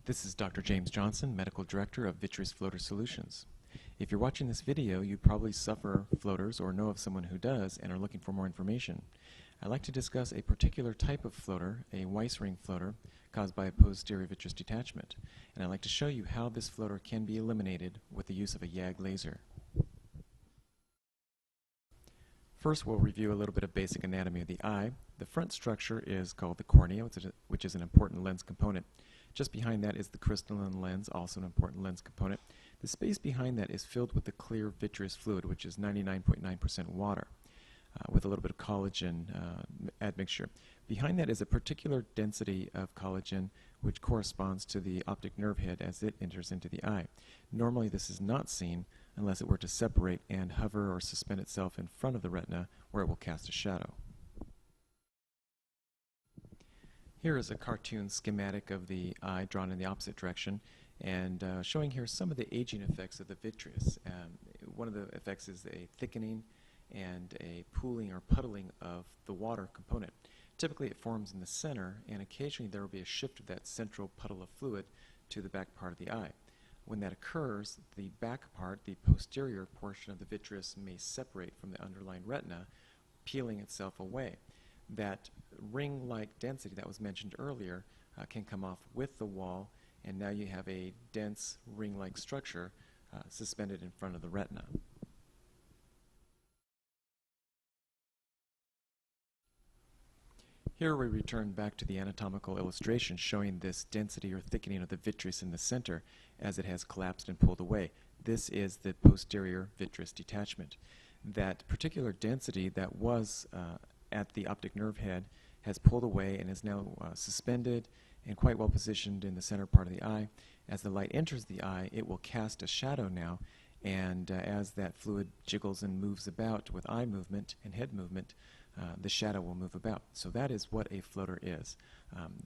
This is Dr. James Johnson, Medical Director of Vitreous Floater Solutions. If you're watching this video, you probably suffer floaters or know of someone who does and are looking for more information. I'd like to discuss a particular type of floater, a Weiss ring floater, caused by a posterior vitreous detachment. And I'd like to show you how this floater can be eliminated with the use of a YAG laser. First, we'll review a little bit of basic anatomy of the eye. The front structure is called the cornea, which is an important lens component. Just behind that is the crystalline lens, also an important lens component. The space behind that is filled with the clear vitreous fluid, which is 99.9% water, with a little bit of collagen admixture. Behind that is a particular density of collagen, which corresponds to the optic nerve head as it enters into the eye. Normally, this is not seen unless it were to separate and hover or suspend itself in front of the retina, where it will cast a shadow. Here is a cartoon schematic of the eye drawn in the opposite direction, and showing here some of the aging effects of the vitreous. One of the effects is a thickening and a pooling or puddling of the water component. Typically it forms in the center, and occasionally there will be a shift of that central puddle of fluid to the back part of the eye. When that occurs, the back part, the posterior portion of the vitreous, may separate from the underlying retina, peeling itself away. That ring-like density that was mentioned earlier can come off with the wall, and now you have a dense ring-like structure suspended in front of the retina. Here we return back to the anatomical illustration showing this density or thickening of the vitreous in the center as it has collapsed and pulled away. This is the posterior vitreous detachment. That particular density that was at the optic nerve head has pulled away and is now suspended and quite well positioned in the center part of the eye. As the light enters the eye, it will cast a shadow now, and as that fluid jiggles and moves about with eye movement and head movement, the shadow will move about. So that is what a floater is.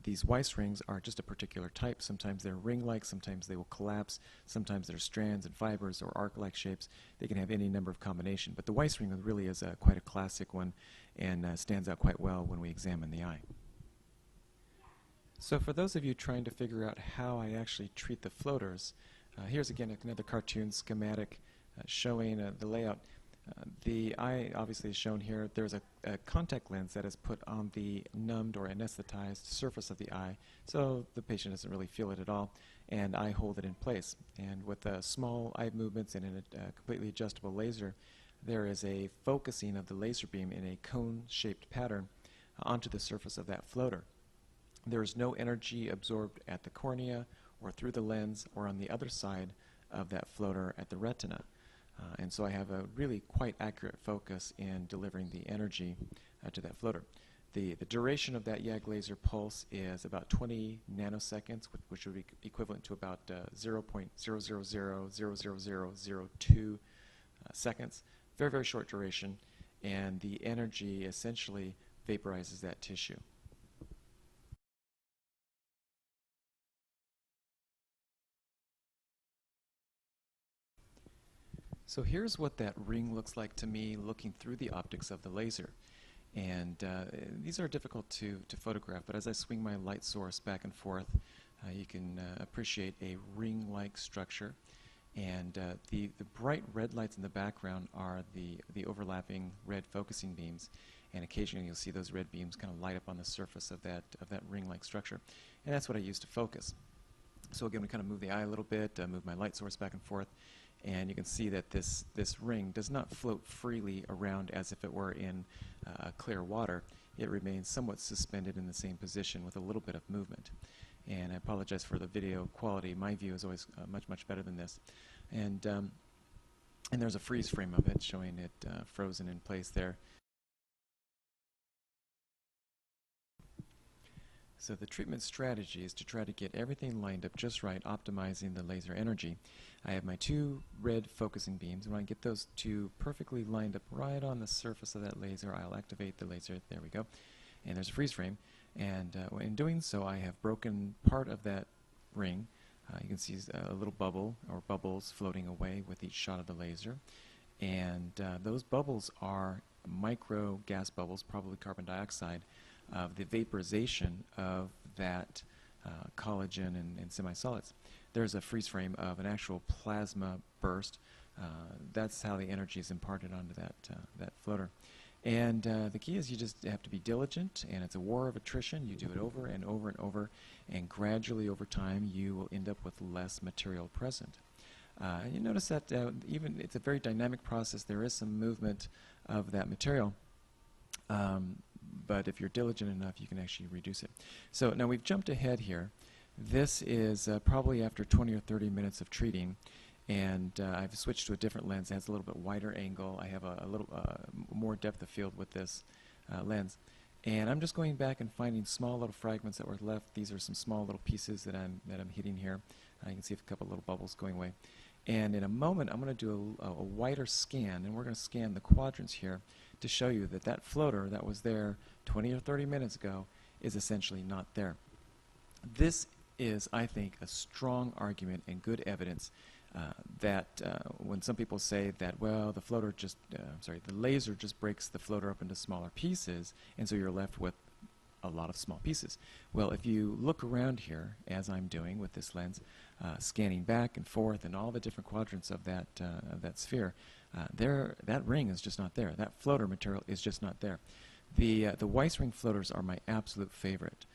These Weiss rings are just a particular type. Sometimes they're ring-like, sometimes they will collapse, sometimes they're strands and fibers or arc-like shapes. They can have any number of combinations, but the Weiss ring really is quite a classic one and stands out quite well when we examine the eye. So for those of you trying to figure out how I actually treat the floaters, here's again another cartoon schematic showing the layout. The eye obviously is shown here. There's a contact lens that is put on the numbed or anesthetized surface of the eye, so the patient doesn't really feel it at all, and I hold it in place. And with small eye movements and in a completely adjustable laser, there is a focusing of the laser beam in a cone-shaped pattern onto the surface of that floater. There is no energy absorbed at the cornea or through the lens or on the other side of that floater at the retina. And so I have a really quite accurate focus in delivering the energy to that floater. The duration of that YAG laser pulse is about 20 nanoseconds, which would be equivalent to about 0.0000002 seconds. Very, very short duration, and the energy essentially vaporizes that tissue. So here's what that ring looks like to me looking through the optics of the laser. And these are difficult to photograph, but as I swing my light source back and forth, you can appreciate a ring-like structure. And the bright red lights in the background are the overlapping red focusing beams. And occasionally you'll see those red beams kind of light up on the surface of that ring-like structure. And that's what I use to focus. So again, we kind of move the eye a little bit, move my light source back and forth. And you can see that this ring does not float freely around as if it were in clear water. It remains somewhat suspended in the same position with a little bit of movement. And I apologize for the video quality. My view is always much, much better than this. And there's a freeze frame of it showing it frozen in place there. So the treatment strategy is to try to get everything lined up just right, optimizing the laser energy. I have my two red focusing beams, and when I get those two perfectly lined up right on the surface of that laser, I'll activate the laser. There we go. And there's a freeze frame. And in doing so, I have broken part of that ring. You can see a little bubble or bubbles floating away with each shot of the laser. And those bubbles are micro gas bubbles, probably carbon dioxide, of the vaporization of that collagen and semi-solids. There's a freeze frame of an actual plasma burst. That's how the energy is imparted onto that floater. And the key is you just have to be diligent, and it's a war of attrition. You do it over and over and over, and gradually over time you will end up with less material present. You notice that even it's a very dynamic process. There is some movement of that material, but if you're diligent enough, you can actually reduce it. So now we've jumped ahead here. This is probably after 20 or 30 minutes of treating, and I've switched to a different lens that has a little bit wider angle. I have a little more depth of field with this lens. And I'm just going back and finding small little fragments that were left. These are some small little pieces that I'm hitting here. You can see a couple little bubbles going away. And in a moment, I'm going to do a wider scan, and we're going to scan the quadrants here to show you that that floater that was there 20 or 30 minutes ago is essentially not there. This is, I think, a strong argument and good evidence that when some people say that, well, the floater just, the laser just breaks the floater up into smaller pieces, and so you're left with a lot of small pieces. Well, if you look around here, as I'm doing with this lens, scanning back and forth and all the different quadrants of that sphere, that ring is just not there. That floater material is just not there. The Weiss ring floaters are my absolute favorite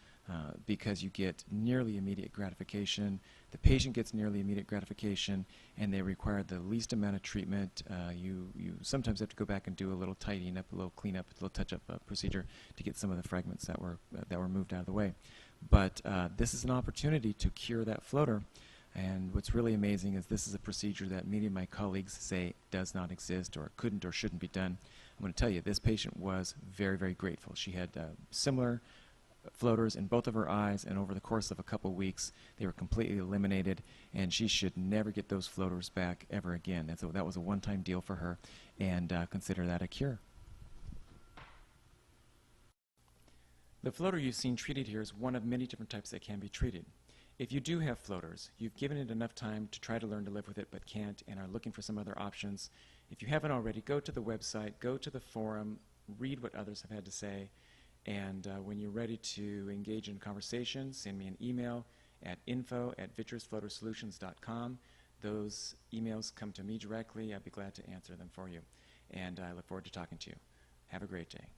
because you get nearly immediate gratification. The patient gets nearly immediate gratification, and they require the least amount of treatment. You sometimes have to go back and do a little tidying up, a little cleanup, a little touch-up procedure to get some of the fragments that were moved out of the way. But this is an opportunity to cure that floater. And what's really amazing is this is a procedure that many of my colleagues say does not exist or couldn't or shouldn't be done. I'm going to tell you, this patient was very, very grateful. She had similar floaters in both of her eyes, and over the course of a couple weeks they were completely eliminated, and she should never get those floaters back ever again. And so that was a one-time deal for her, and consider that a cure. The floater you've seen treated here is one of many different types that can be treated. If you do have floaters, you've given it enough time to try to learn to live with it but can't and are looking for some other options, if you haven't already, go to the website, go to the forum, read what others have had to say, and when you're ready to engage in conversation, send me an email at info@vitreousfloatersolutions.com. Those emails come to me directly. I'd be glad to answer them for you. And I look forward to talking to you. Have a great day.